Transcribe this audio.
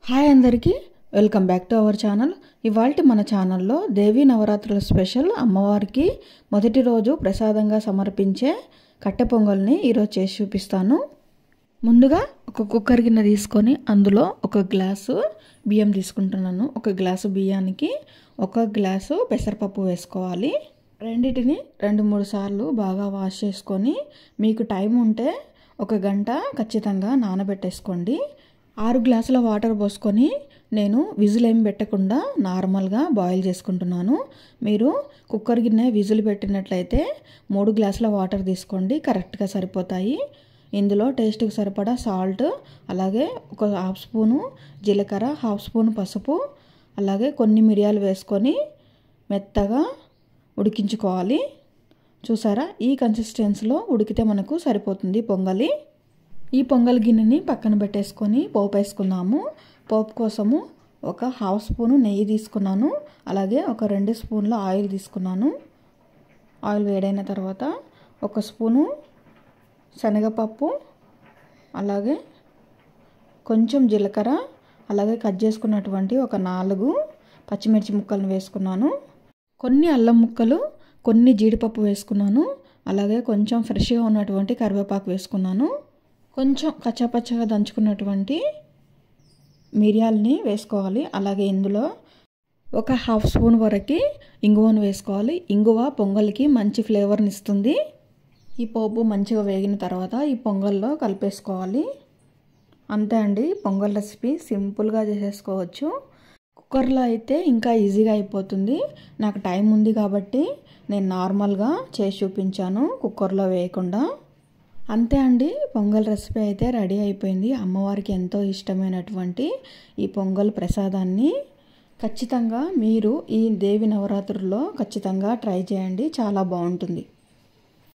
Hi అందరికీ welcome back to our channel. ఇవాల్టి మన ఛానల్లో దేవీ నవరాత్రుల స్పెషల్ అమ్మవారికి మొదటి రోజు ప్రసాదంగా సమర్పించే కట్టె పొంగల్ని ఈరోజు చేసి చూపిస్తాను. ముందుగా ఒక కుక్కర్ గిన్నె తీసుకొని అందులో ఒక గ్లాసు బియ్యం తీసుకుంటున్నాను. ఒక గ్లాసు బియ్యానికి ఒక గ్లాసు పెసరపప్పు వేసుకోవాలి. రెండింటిని 2-3 సార్లు బాగా వాష్ చేసుకొని మీకు టైం ఉంటే 1 గంట ఖచ్చితంగా నానబెట్టేసుకోండి. 6 గ్లాసుల వాటర్ పోసుకొని నేను విజిల్ ఏం పెట్టకుండా నార్మల్గా బాయిల్ చేసుకుంటున్నాను. మీరు కుక్కర్ గిన్నె విజిల్ పెట్టినట్లయితే 3 గ్లాసుల వాటర్ తీసుకోండి, కరెక్ట్గా సరిపోతాయి. ఇందులో టేస్ట్కి సరిపడా సాల్ట్, అలాగే ఒక 1/2 స్పూను జీలకర్ర, 1/2 స్పూన్ పసుపు, అలాగే కొన్ని మిరియాలు వేసుకొని మెత్తగా ఉడికించుకోవాలి. చూసారా, ఈ కన్సిస్టెన్సీలో ఉడికితే మనకు సరిపోతుంది పొంగలి. ఈ పొంగల్ గిన్నెని పక్కన పెట్టేసుకొని పోపు వేసుకుందాము. పోపు కోసము ఒక 1/2 స్పూను నెయ్యి తీసుకున్నాను, అలాగే ఒక 2 స్పూన్ల ఆయిల్ తీసుకున్నాను. ఆయిల్ వేడైన తర్వాత 1 స్పూను శనగపప్పు, అలాగే కొంచెం జీలకర్ర, అలాగే కట్ చేసుకున్నటువంటి ఒక 4 పచ్చిమిర్చి ముక్కలను వేసుకున్నాను. కొన్ని అల్లం ముక్కలు, కొన్ని జీడిపప్పు వేసుకున్నాను, అలాగే కొంచెం ఫ్రెష్గా ఉన్నటువంటి కరివేపాకు వేసుకున్నాను. కొంచెం కచ్చాపచ్చగా దంచుకున్నటువంటి మిరియాలని వేసుకోవాలి. అలాగే ఇందులో ఒక 1/2 స్పూన్ వరకు ఇంగువను వేసుకోవాలి. ఇంగువ పొంగల్కి మంచి ఫ్లేవర్ని ఇస్తుంది. ఈ పోపు మంచిగా వేగిన తర్వాత ఈ పొంగల్లో కలిపేసుకోవాలి. అంతే అండి, పొంగల్ రెసిపీ సింపుల్గా చేసేసుకోవచ్చు. కుక్కర్లో అయితే ఇంకా ఈజీగా అయిపోతుంది. నాకు టైం ఉంది కాబట్టి నేను నార్మల్గా చేసి చూపించాను, కుక్కర్లో వేయకుండా. అంతే అండి, పొంగల్ రెసిపీ అయితే రెడీ అయిపోయింది. అమ్మవారికి ఎంతో ఇష్టమైనటువంటి ఈ పొంగల్ ప్రసాదాన్ని ఖచ్చితంగా మీరు ఈ దేవి నవరాత్రుల్లో ఖచ్చితంగా ట్రై చేయండి, చాలా బాగుంటుంది.